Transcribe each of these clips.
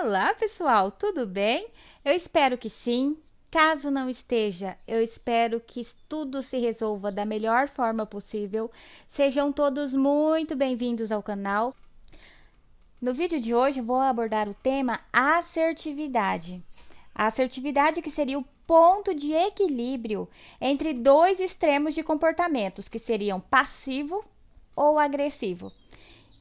Olá, pessoal, tudo bem? Eu espero que sim. Caso não esteja, eu espero que tudo se resolva da melhor forma possível. Sejam todos muito bem-vindos ao canal. No vídeo de hoje, vou abordar o tema assertividade. A assertividade que seria o ponto de equilíbrio entre dois extremos de comportamentos, que seriam passivo ou agressivo.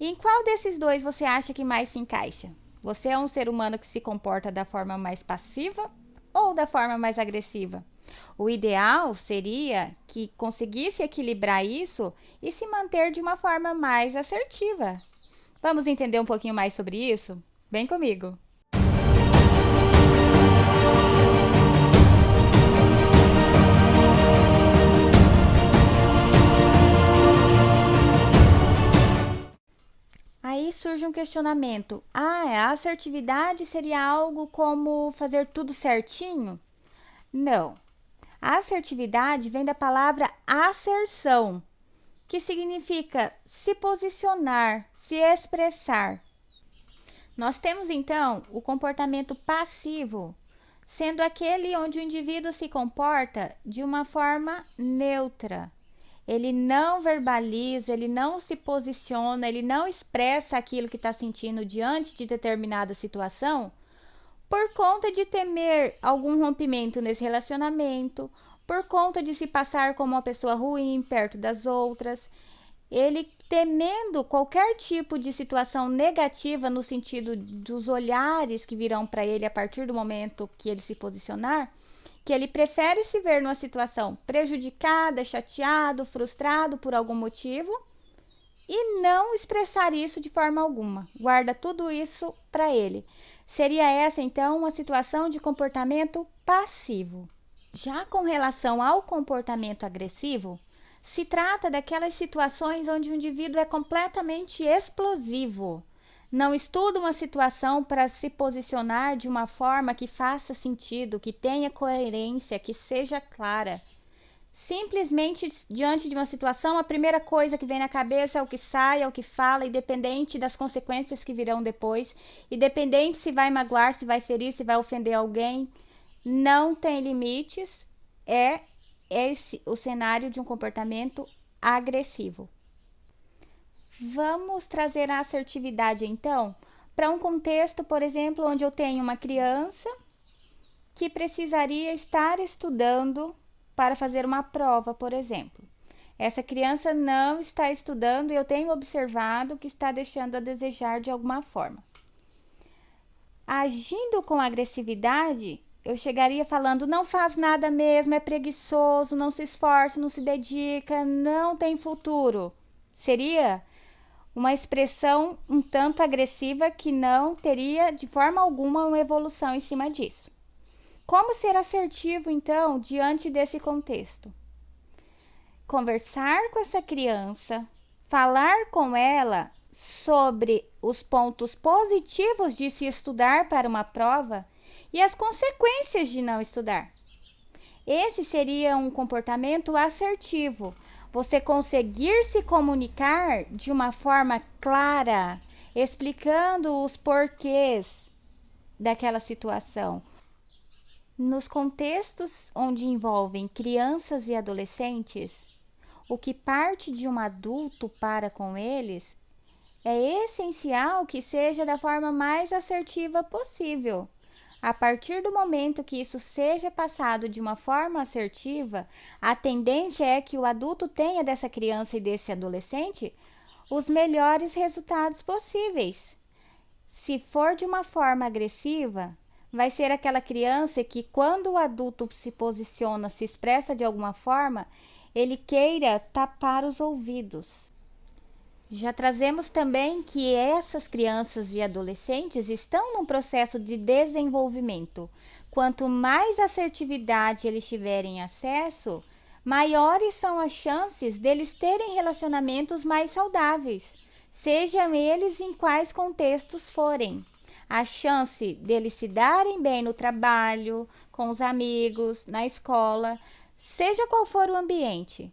E em qual desses dois você acha que mais se encaixa? Você é um ser humano que se comporta da forma mais passiva ou da forma mais agressiva? O ideal seria que conseguisse equilibrar isso e se manter de uma forma mais assertiva. Vamos entender um pouquinho mais sobre isso? Vem comigo! Aí surge um questionamento. A assertividade seria algo como fazer tudo certinho? Não. A assertividade vem da palavra asserção, que significa se posicionar, se expressar. Nós temos então o comportamento passivo, sendo aquele onde o indivíduo se comporta de uma forma neutra. Ele não verbaliza, ele não se posiciona, ele não expressa aquilo que está sentindo diante de determinada situação, por conta de temer algum rompimento nesse relacionamento, por conta de se passar como uma pessoa ruim perto das outras, ele temendo qualquer tipo de situação negativa no sentido dos olhares que virão para ele a partir do momento que ele se posicionar, que ele prefere se ver numa situação prejudicada, chateado, frustrado por algum motivo e não expressar isso de forma alguma. Guarda tudo isso para ele. Seria essa, então, uma situação de comportamento passivo. Já com relação ao comportamento agressivo, se trata daquelas situações onde o indivíduo é completamente explosivo. Não estuda uma situação para se posicionar de uma forma que faça sentido, que tenha coerência, que seja clara. Simplesmente, diante de uma situação, a primeira coisa que vem na cabeça é o que sai, é o que fala, independente das consequências que virão depois, independente se vai magoar, se vai ferir, se vai ofender alguém, não tem limites, é esse o cenário de um comportamento agressivo. Vamos trazer a assertividade, então, para um contexto, por exemplo, onde eu tenho uma criança que precisaria estar estudando para fazer uma prova, por exemplo. Essa criança não está estudando e eu tenho observado que está deixando a desejar de alguma forma. Agindo com agressividade, eu chegaria falando: não faz nada mesmo, é preguiçoso, não se esforça, não se dedica, não tem futuro. Seria uma expressão um tanto agressiva que não teria de forma alguma uma evolução em cima disso. Como ser assertivo, então, diante desse contexto? Conversar com essa criança, falar com ela sobre os pontos positivos de se estudar para uma prova e as consequências de não estudar. Esse seria um comportamento assertivo. Você conseguir se comunicar de uma forma clara, explicando os porquês daquela situação. Nos contextos onde envolvem crianças e adolescentes, o que parte de um adulto para com eles é essencial que seja da forma mais assertiva possível. A partir do momento que isso seja passado de uma forma assertiva, a tendência é que o adulto tenha dessa criança e desse adolescente os melhores resultados possíveis. Se for de uma forma agressiva, vai ser aquela criança que, quando o adulto se posiciona, se expressa de alguma forma, ele queira tapar os ouvidos. Já trazemos também que essas crianças e adolescentes estão num processo de desenvolvimento. Quanto mais assertividade eles tiverem acesso, maiores são as chances deles terem relacionamentos mais saudáveis, sejam eles em quais contextos forem. A chance deles se darem bem no trabalho, com os amigos, na escola, seja qual for o ambiente,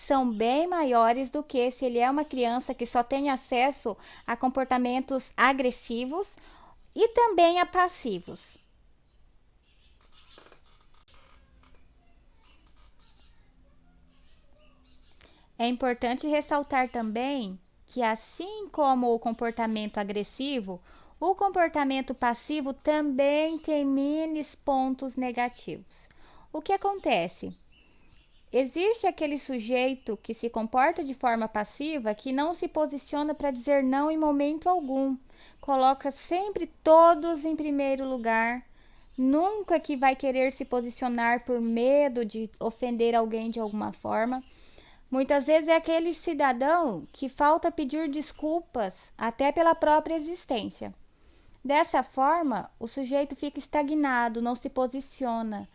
são bem maiores do que se ele é uma criança que só tem acesso a comportamentos agressivos e também a passivos. É importante ressaltar também que, assim como o comportamento agressivo, o comportamento passivo também tem mini pontos negativos. O que acontece? Existe aquele sujeito que se comporta de forma passiva, que não se posiciona para dizer não em momento algum, coloca sempre todos em primeiro lugar, nunca que vai querer se posicionar por medo de ofender alguém de alguma forma. Muitas vezes é aquele cidadão que falta pedir desculpas até pela própria existência. Dessa forma, o sujeito fica estagnado, não se posiciona.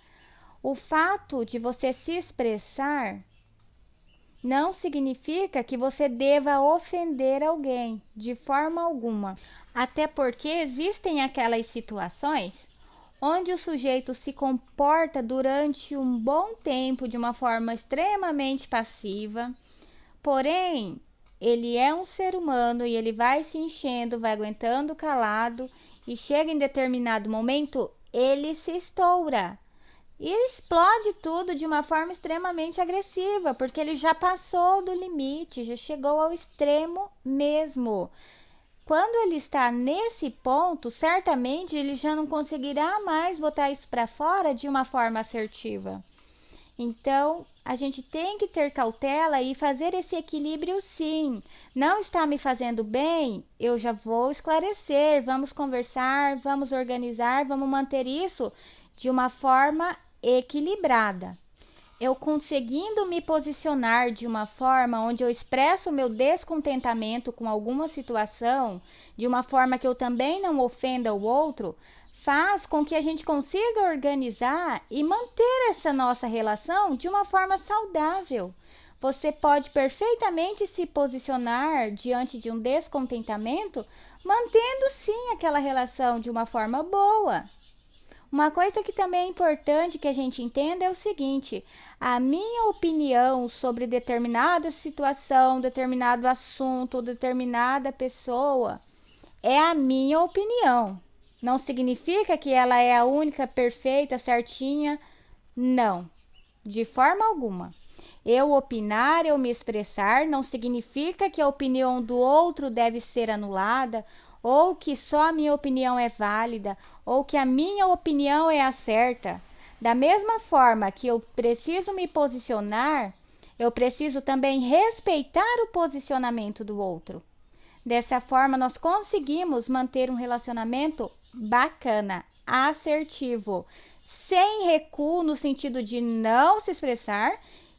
O fato de você se expressar não significa que você deva ofender alguém de forma alguma. Até porque existem aquelas situações onde o sujeito se comporta durante um bom tempo de uma forma extremamente passiva, porém, ele é um ser humano e ele vai se enchendo, vai aguentando calado e chega em determinado momento, ele se estoura e explode tudo de uma forma extremamente agressiva, porque ele já passou do limite, já chegou ao extremo mesmo. Quando ele está nesse ponto, certamente ele já não conseguirá mais botar isso para fora de uma forma assertiva. Então, a gente tem que ter cautela e fazer esse equilíbrio sim. Não está me fazendo bem? Eu já vou esclarecer, vamos conversar, vamos organizar, vamos manter isso de uma forma equilibrada. Eu conseguindo me posicionar de uma forma onde eu expresso o meu descontentamento com alguma situação, de uma forma que eu também não ofenda o outro, faz com que a gente consiga organizar e manter essa nossa relação de uma forma saudável. Você pode perfeitamente se posicionar diante de um descontentamento, mantendo sim aquela relação de uma forma boa. Uma coisa que também é importante que a gente entenda é o seguinte: a minha opinião sobre determinada situação, determinado assunto, determinada pessoa é a minha opinião. Não significa que ela é a única, perfeita, certinha. Não, de forma alguma. Eu opinar, eu me expressar, não significa que a opinião do outro deve ser anulada, ou que só a minha opinião é válida, ou que a minha opinião é a certa. Da mesma forma que eu preciso me posicionar, eu preciso também respeitar o posicionamento do outro. Dessa forma, nós conseguimos manter um relacionamento bacana, assertivo, sem recuo no sentido de não se expressar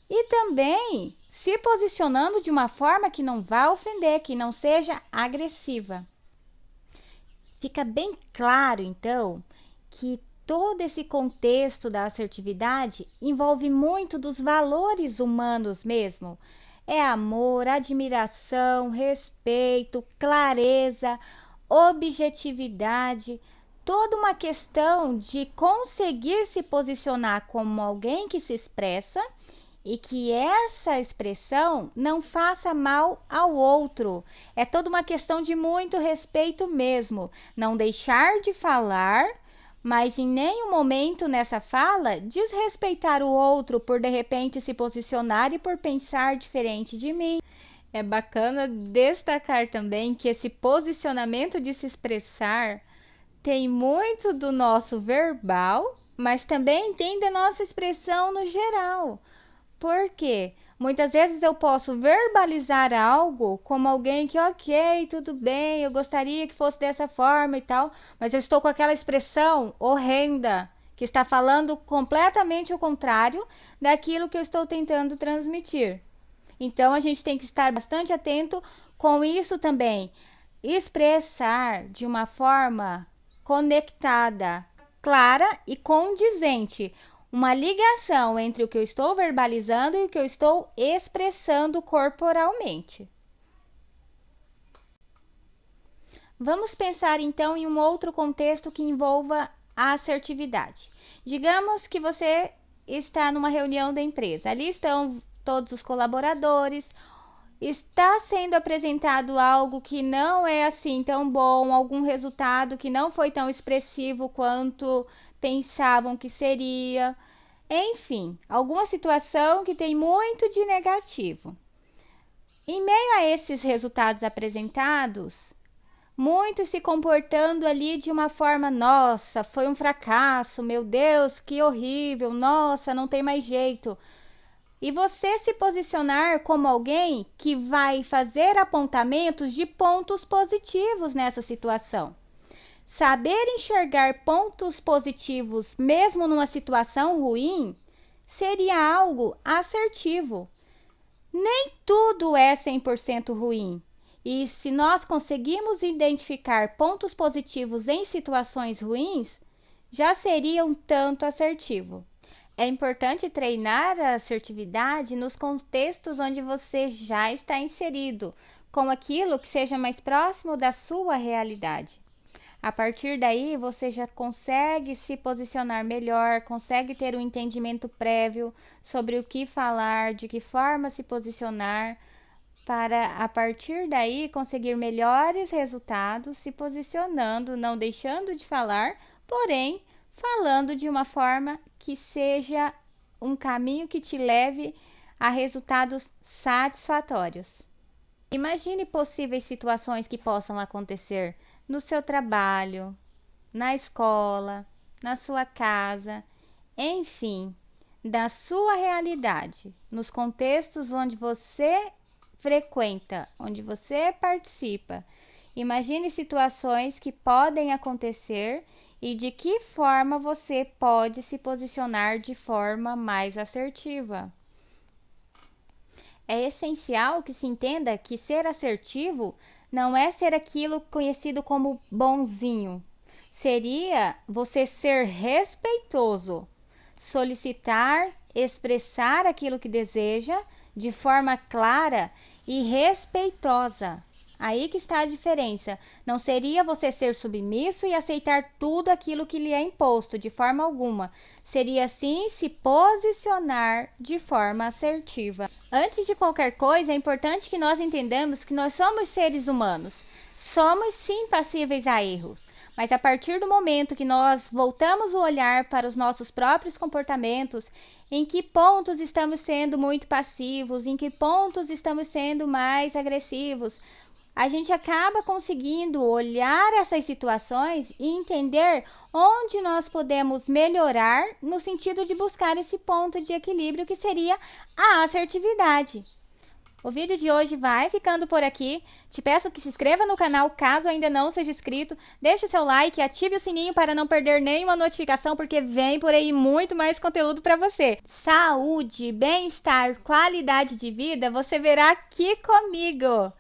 e também se posicionando de uma forma que não vá ofender, que não seja agressiva. Fica bem claro, então, que todo esse contexto da assertividade envolve muito dos valores humanos mesmo. É amor, admiração, respeito, clareza, objetividade, toda uma questão de conseguir se posicionar como alguém que se expressa e que essa expressão não faça mal ao outro. É toda uma questão de muito respeito mesmo. Não deixar de falar, mas em nenhum momento nessa fala desrespeitar o outro por de repente se posicionar e por pensar diferente de mim. É bacana destacar também que esse posicionamento de se expressar tem muito do nosso verbal, mas também tem da nossa expressão no geral. Por quê? Muitas vezes eu posso verbalizar algo como alguém que, ok, tudo bem, eu gostaria que fosse dessa forma e tal, mas eu estou com aquela expressão horrenda, que está falando completamente o contrário daquilo que eu estou tentando transmitir. Então, a gente tem que estar bastante atento com isso também. Expressar de uma forma conectada, clara e condizente. Uma ligação entre o que eu estou verbalizando e o que eu estou expressando corporalmente. Vamos pensar então em um outro contexto que envolva a assertividade. Digamos que você está numa reunião da empresa. Ali estão todos os colaboradores está sendo apresentado algo que não é assim tão bom, algum resultado que não foi tão expressivo quanto pensavam que seria. Enfim, alguma situação que tem muito de negativo. Em meio a esses resultados apresentados, muitos se comportando ali de uma forma, nossa, foi um fracasso, meu Deus, que horrível, nossa, não tem mais jeito. E você se posicionar como alguém que vai fazer apontamentos de pontos positivos nessa situação. Saber enxergar pontos positivos mesmo numa situação ruim seria algo assertivo. Nem tudo é 100% ruim. E se nós conseguimos identificar pontos positivos em situações ruins, já seria um tanto assertivo. É importante treinar a assertividade nos contextos onde você já está inserido, com aquilo que seja mais próximo da sua realidade. A partir daí, você já consegue se posicionar melhor, consegue ter um entendimento prévio sobre o que falar, de que forma se posicionar, para a partir daí conseguir melhores resultados, se posicionando, não deixando de falar, porém falando de uma forma que seja um caminho que te leve a resultados satisfatórios. Imagine possíveis situações que possam acontecer no seu trabalho, na escola, na sua casa, enfim, da sua realidade, nos contextos onde você frequenta, onde você participa. Imagine situações que podem acontecer e de que forma você pode se posicionar de forma mais assertiva. É essencial que se entenda que ser assertivo não é ser aquilo conhecido como bonzinho. Seria você ser respeitoso, solicitar, expressar aquilo que deseja de forma clara e respeitosa. Aí que está a diferença. Não seria você ser submisso e aceitar tudo aquilo que lhe é imposto, de forma alguma. Seria sim se posicionar de forma assertiva. Antes de qualquer coisa, é importante que nós entendamos que nós somos seres humanos. Somos sim passíveis a erros. Mas a partir do momento que nós voltamos o olhar para os nossos próprios comportamentos, em que pontos estamos sendo muito passivos, em que pontos estamos sendo mais agressivos, a gente acaba conseguindo olhar essas situações e entender onde nós podemos melhorar no sentido de buscar esse ponto de equilíbrio que seria a assertividade. O vídeo de hoje vai ficando por aqui. Te peço que se inscreva no canal caso ainda não seja inscrito. Deixe seu like e ative o sininho para não perder nenhuma notificação, porque vem por aí muito mais conteúdo para você. Saúde, bem-estar, qualidade de vida, você verá aqui comigo.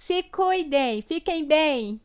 Se cuidem, fiquem bem!